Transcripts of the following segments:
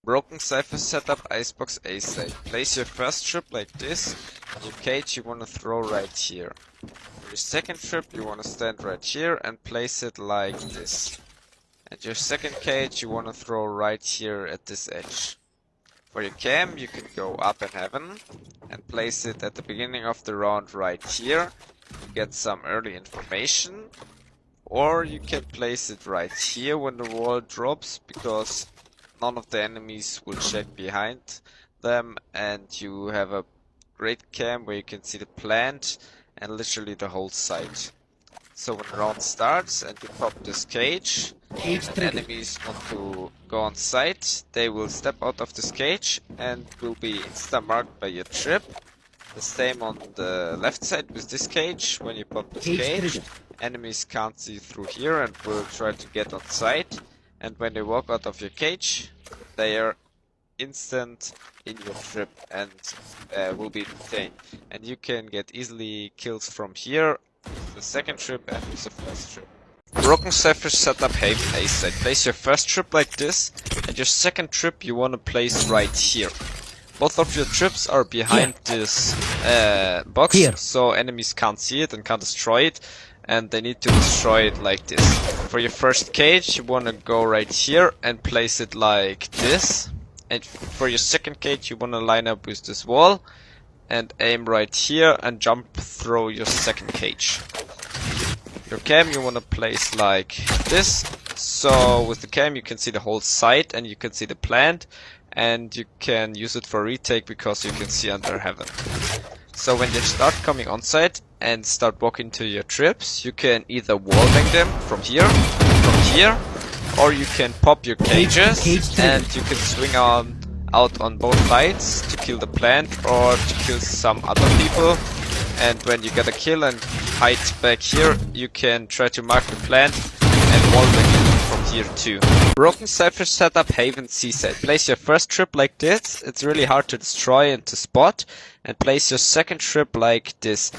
Broken Cypher setup, Icebox A side. Place your first trip like this. Your cage you wanna throw right here. For your second trip you wanna stand right here and place it like this. And your second cage you wanna throw right here at this edge. For your cam you can go up in heaven and place it at the beginning of the round right here. You get some early information. Or you can place it right here when the wall drops, because none of the enemies will check behind them, and you have a great cam where you can see the plant and literally the whole site. So when the round starts and you pop this cage, and enemies want to go on site, they will step out of this cage and will be insta-marked by your trip. The same on the left side with this cage. When you pop this cage, enemies can't see through here and will try to get on site. And when they walk out of your cage, they are instant in your trip and will be detained. And you can get easily kills from here, the second trip and with the first trip. Broken Cypher setup Haven A side. Place your first trip like this, and your second trip you want to place right here. Both of your trips are behind this box, so enemies can't see it and can't destroy it, and they need to destroy it like this. For your first cage, you want to go right here and place it like this. And for your second cage, you want to line up with this wall and aim right here and jump through your second cage. Your cam you want to place like this. So with the cam you can see the whole site and you can see the plant, and you can use it for retake because you can see under heaven. So when you start coming on site and start walking to your trips, you can either wallbang them from here, or you can pop your cages and you can swing out on both sides to kill the plant or to kill some other people. And when you get a kill and hide back here, you can try to mark the plant and wallbang it from here too. Broken Cypher setup Haven C side. Place your first trip like this. It's really hard to destroy and to spot. And place your second trip like this.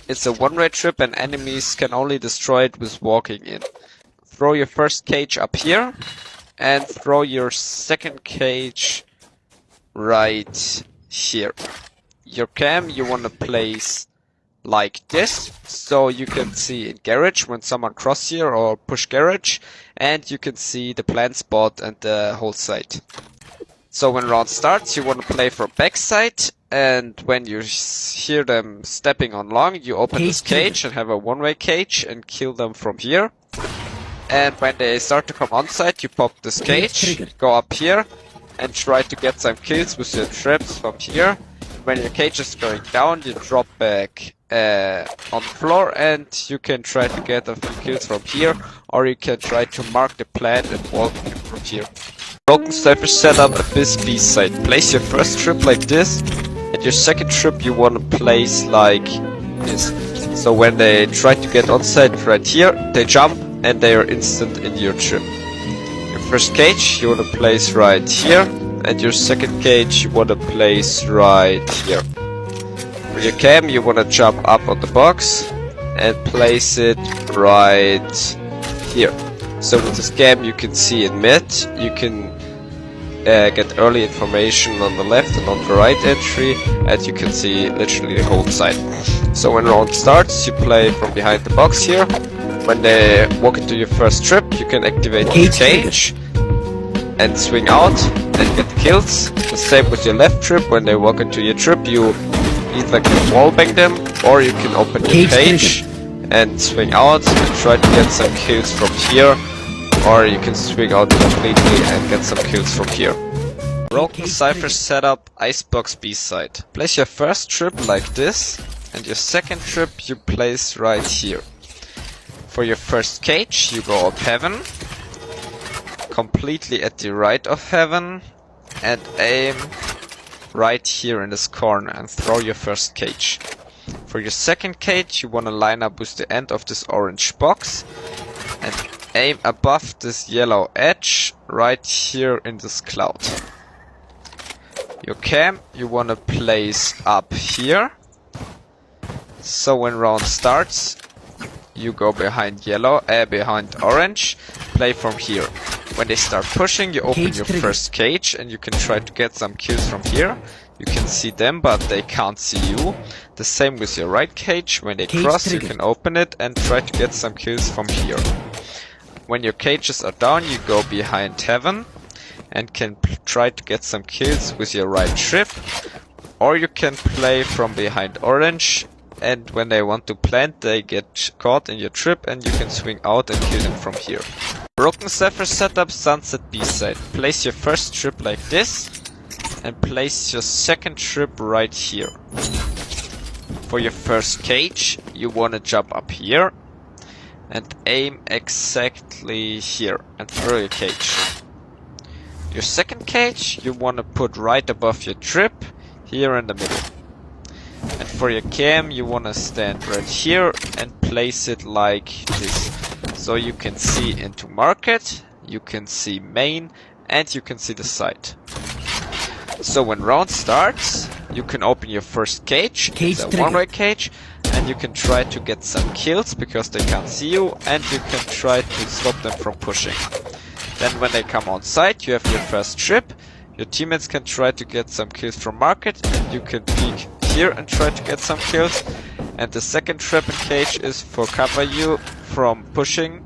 It's a one-way trip and enemies can only destroy it with walking in. Throw your first cage up here and throw your second cage right here. Your cam you want to place like this, so you can see in garage when someone cross here or push garage, and you can see the plant spot and the whole site. So when round starts, you want to play from backside, and when you hear them stepping on long, you open this cage and have a one-way cage and kill them from here. And when they start to come on site, you pop this cage, go up here, and try to get some kills with your traps from here. When your cage is going down, you drop back on the floor and you can try to get a few kills from here, or you can try to mark the plant and walk from here. Broken Cypher setup Abyss B side. Place your first trip like this, and your second trip you want to place like this. So when they try to get on site right here, they jump and they are instant in your trip. Your first cage you want to place right here, and your second cage you want to place right here. For your cam you want to jump up on the box and place it right here. So with this cam you can see in mid, you can get early information on the left and on the right entry, and you can see literally the whole site. So when round starts, you play from behind the box here. When they walk into your first trip, you can activate the cage and swing out and get kills. The same with your left trip. When they walk into your trip, you either can wallbang them, or you can open your cage and swing out and try to get some kills from here, or you can swing out completely and get some kills from here. Broken Cypher setup Icebox B side. Place your first trip like this, and your second trip you place right here. For your first cage you go up heaven, completely at the right of heaven, and aim right here in this corner and throw your first cage. For your second cage you want to line up with the end of this orange box and aim above this yellow edge right here in this cloud. Your cam you want to place up here, so when round starts you go behind behind orange, play from here. When they start pushing, you open your first cage and you can try to get some kills from here. You can see them, but they can't see you. The same with your right cage. When they cross, you can open it and try to get some kills from here. When your cages are down, you go behind heaven and can try to get some kills with your right trip. Or you can play from behind orange, and when they want to plant, they get caught in your trip and you can swing out and kill them from here. Broken CYPHER setup, sunset B side. Place your first trip like this and place your second trip right here. For your first cage, you want to jump up here and aim exactly here and throw your cage. Your second cage, you want to put right above your trip, here in the middle. And for your cam, you want to stand right here and place it like this. So you can see into market, you can see main, and you can see the site. So when round starts, you can open your first cage, it's a one-way cage, and you can try to get some kills because they can't see you, and you can try to stop them from pushing. Then when they come on site, you have your first trip. Your teammates can try to get some kills from market, and you can peek here and try to get some kills. And the second trap and cage is for cover you from pushing.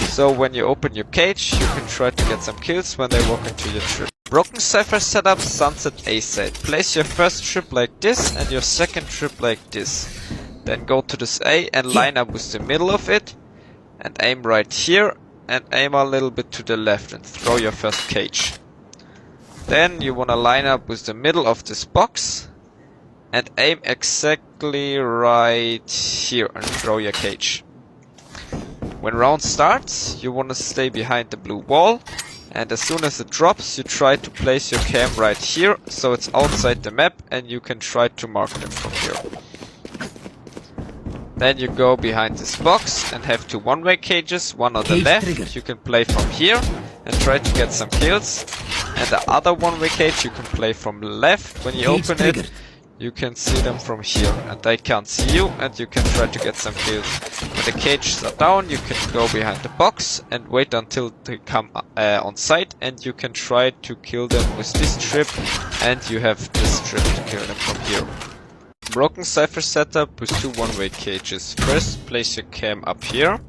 So when you open your cage, you can try to get some kills when they walk into your trip. Broken CYPHER setup, sunset A side. Place your first trip like this and your second trip like this. Then go to this A and line up with the middle of it. And aim right here and aim a little bit to the left and throw your first cage. Then you want to line up with the middle of this box and aim exactly right here and throw your cage. When round starts, you want to stay behind the blue wall, and as soon as it drops, you try to place your cam right here so it's outside the map and you can try to mark them from here. Then you go behind this box and have two one-way cages, one on the left. You can play from here and try to get some kills. And the other one-way cage you can play from the left. When you open it, you can see them from here and they can't see you and you can try to get some kills. When the cages are down, you can go behind the box and wait until they come on site, and you can try to kill them with this trip, and you have this trip to kill them from here. Broken CYPHER setup with two one-way cages. First, place your cam up here,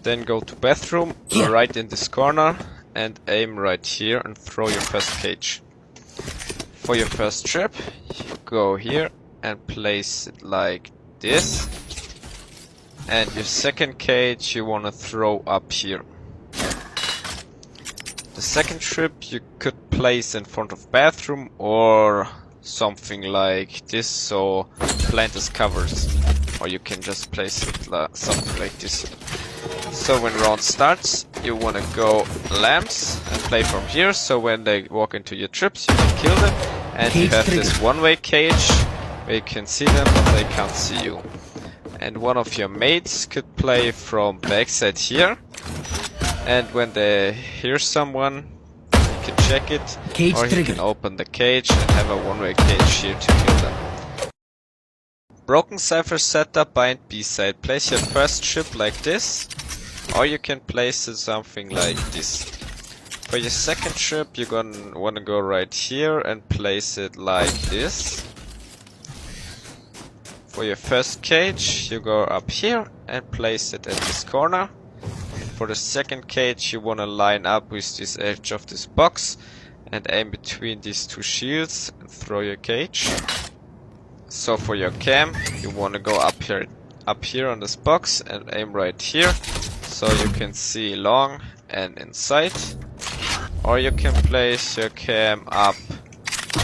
then go to bathroom, right in this corner, and aim right here and throw your first cage. For your first trip, you go here and place it like this, and your second cage you want to throw up here. The second trip you could place in front of bathroom or something like this, so plant as covers, or you can just place it something like this. So when round starts, you want to go lamps and play from here, so when they walk into your trips you can kill them, and you have this one-way cage where you can see them but they can't see you. And one of your mates could play from backside here, and when they hear someone, you can check it, or you can open the cage and have a one-way cage here to kill them. Broken CYPHER setup behind B side. Place your first trip like this, or you can place it something like this. For your second trip, you're gonna wanna go right here and place it like this. For your first cage, you go up here and place it at this corner. For the second cage, you wanna line up with this edge of this box and aim between these two shields and throw your cage. So for your cam, you wanna go up here on this box and aim right here, so you can see long and inside. Or you can place your cam up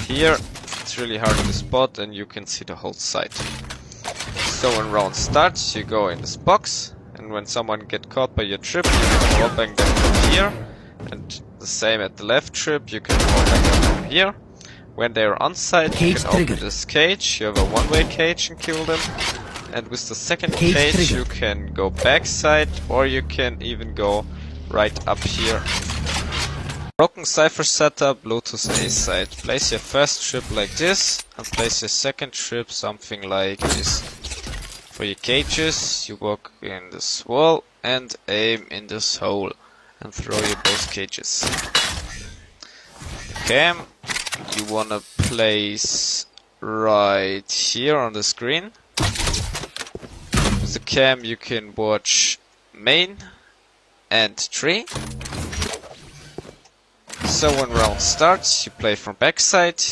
here. It's really hard to spot and you can see the whole site. So when round starts, you go in this box, and when someone get caught by your trip, you can wallbang them from here. And the same at the left trip, you can wallbang them from here. When they are on site, you can open this cage, you have a one-way cage and kill them. And with the second cage, you can go backside, or you can even go right up here. Broken CYPHER setup, Lotus A side. Place your first trip like this, and place your second trip something like this. For your cages, you walk in this wall and aim in this hole. and throw your both cages. Cam, you wanna place right here on the screen. With the cam you can watch main and tree. So when round starts, you play from backside,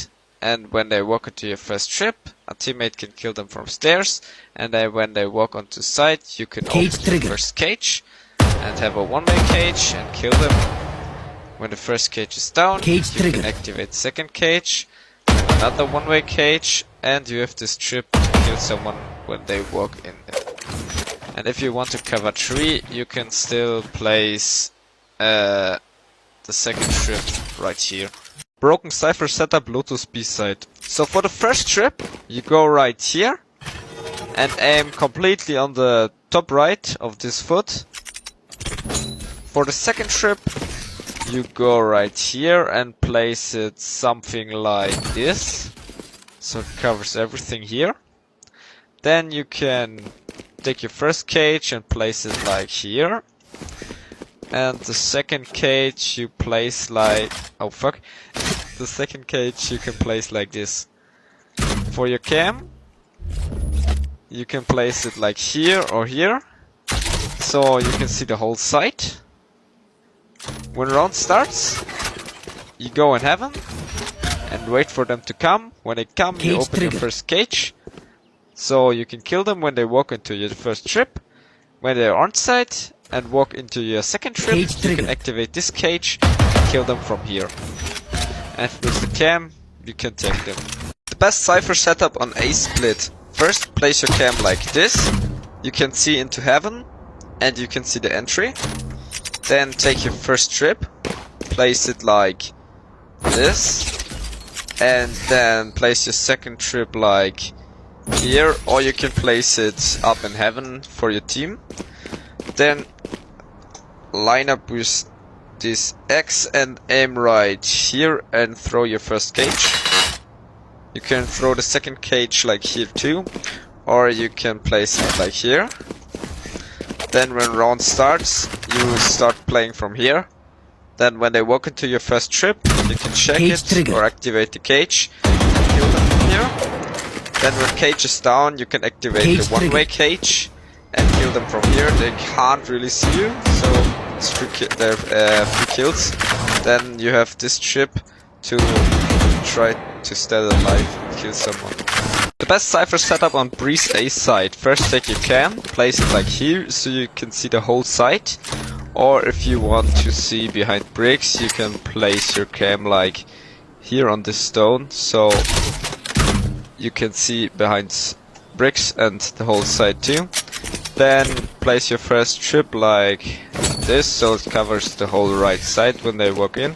and when they walk into your first trip, a teammate can kill them from stairs, and then when they walk onto side, you can open the first cage and have a one-way cage and kill them. When the first cage is down, you can activate second cage, another one-way cage, and you have this trip to kill someone when they walk in there. And if you want to cover tree, you can still place the second trip right here. Broken Cypher setup, Lotus B-side. So for the first trip, you go right here and aim completely on the top right of this foot. For the second trip, you go right here and place it something like this, so it covers everything here. Then you can take your first cage and place it like here, and the second cage you place like, oh fuck, the second cage you can place like this. For your cam, you can place it like here or here, so you can see the whole site. When round starts, you go in heaven and wait for them to come. When they come, you open your first cage, so you can kill them when they walk into your first trip. When they're on site and walk into your second trip, you can activate this cage and kill them from here. And with the cam, you can take them. The best Cypher setup on A split. First, place your cam like this. You can see into heaven and you can see the entry. Then take your first trip, place it like this, and then place your second trip like here, or you can place it up in heaven for your team. Then line up with this X and aim right here and throw your first cage. You can throw the second cage like here too, or you can place it like here. Then when round starts, you start playing from here. Then when they walk into your first trip, you can check it or activate the cage and kill them from here. Then when cage is down, you can activate the one-way cage and kill them from here. They can't really see you, so it's free kills. Then you have this trip to try to stay alive and kill someone. The best Cypher setup on Breeze A side. First take your cam, place it like here so you can see the whole site. Or if you want to see behind bricks, you can place your cam like here on this stone, so you can see behind bricks and the whole site too. Then place your first trip like this, so it covers the whole right side when they walk in.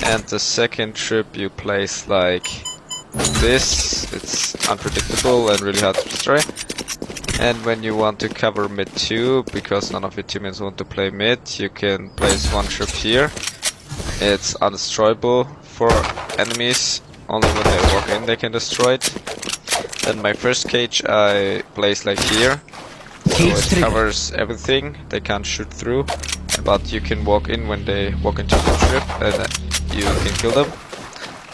And the second trip you place like this. It's unpredictable and really hard to destroy. And when you want to cover mid too, because none of your teammates want to play mid, you can place one trip here. It's undestroyable for enemies. Only when they walk in they can destroy it. Then my first cage I place like here, so it covers everything. They can't shoot through, but you can walk in when they walk into the trip and you can kill them.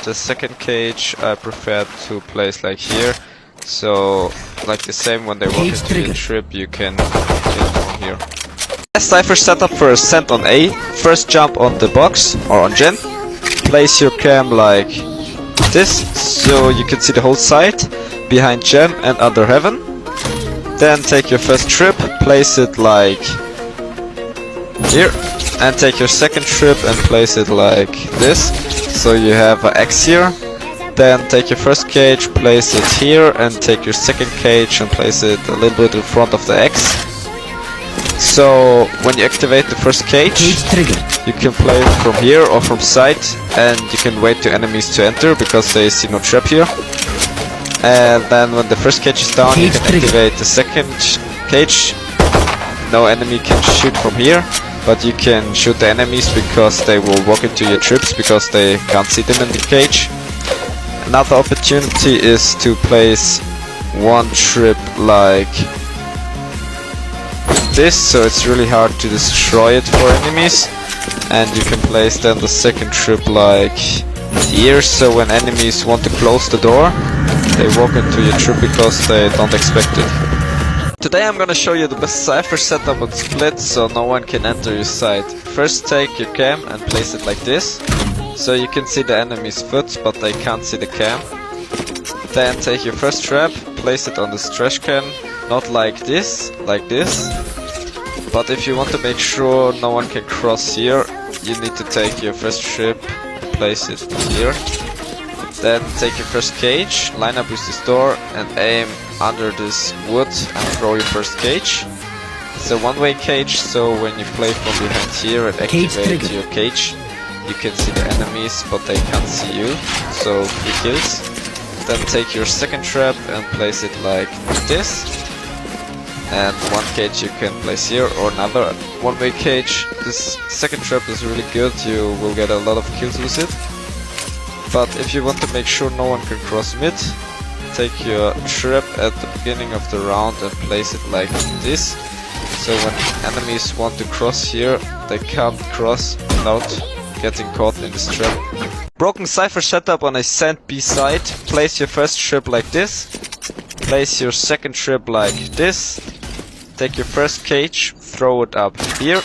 The second cage I prefer to place like here, so like the same when they walk into the trip you can kill them from here. Best Cypher setup for Ascent on A. First jump on the box or on gen. Place your cam like this, so you can see the whole site behind gen and under heaven. Then take your first trip, place it like here, and take your second trip and place it like this, so you have an X here. Then take your first cage, place it here, and take your second cage and place it a little bit in front of the X. So when you activate the first cage, you can play it from here or from side, and you can wait to enemies to enter because they see no trap here. And then when the first cage is down, you can activate the second cage. No enemy can shoot from here, but you can shoot the enemies because they will walk into your trips because they can't see them in the cage. Another opportunity is to place one trip like this, so it's really hard to destroy it for enemies. and you can place then the second trip like here, so when enemies want to close the door, they walk into your trip because they don't expect it. Today I'm gonna show you the best Cypher setup on split so no one can enter your site. First take your cam and place it like this, so you can see the enemy's foot but they can't see the cam. Then take your first trap, place it on this trash can, not like this, but if you want to make sure no one can cross here, you need to take your first trip and place it here. Then take your first cage, line up with this door and aim under this wood and throw your first cage. It's a one-way cage, so when you play from behind here and activate your cage, you can see the enemies but they can't see you, so 3 kills. Then take your second trap and place it like this. And one cage you can place here, or another one-way cage. This second trap is really good, you will get a lot of kills with it. But if you want to make sure no one can cross mid, take your trap at the beginning of the round and place it like this. So when enemies want to cross here, they can't cross without getting caught in this trap. Broken Cypher setup on a sand B side. Place your first trip like this. Place your second trip like this. Take your first cage, throw it up here.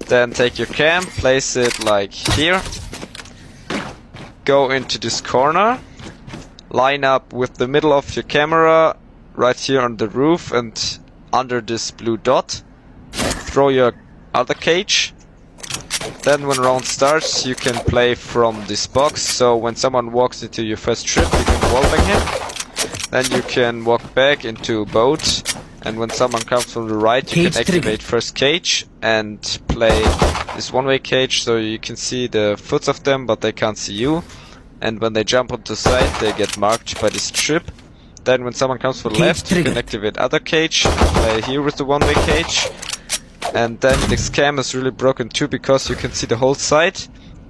Then take your cam, place it like here. Go into this corner. Line up with the middle of your camera right here on the roof and under this blue dot. Throw your other cage. Then when round starts, you can play from this box, so when someone walks into your first trip, you can wallbang him. Then you can walk back into boat, and when someone comes from the right, you can activate first cage and play this one-way cage, so you can see the foots of them, but they can't see you. And when they jump onto the side, they get marked by this trip. Then when someone comes from the left, you can activate other cage and play here with the one-way cage. And then this cam is really broken too, because you can see the whole side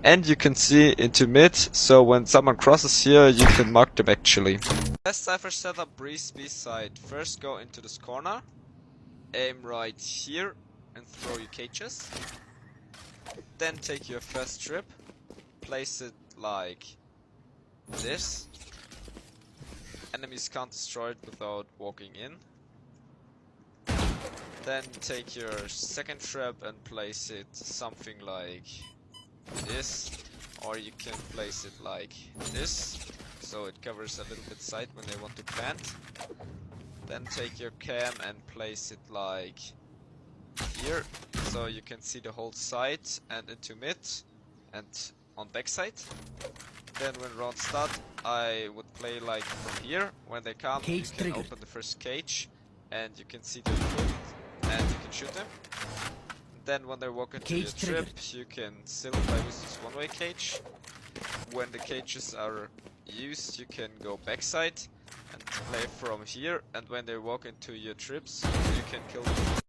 and you can see into mid, so when someone crosses here you can mark them actually. Best Cypher setup, breeze B side. First go into this corner, aim right here and throw your cages. Then take your first trip, place it like this. Enemies can't destroy it without walking in. Then take your second trap and place it something like this, or you can place it like this, so it covers a little bit side when they want to plant. Then take your cam and place it like here, so you can see the whole side and into mid and on backside. Then when round start, I would play like from here. When they come, you can open the first cage and you can see the foot and you can shoot them. Then when they walk into your trip, you can still play with this one-way cage. When the cages are used, you can go backside and play from here, and when they walk into your trips, you can kill them.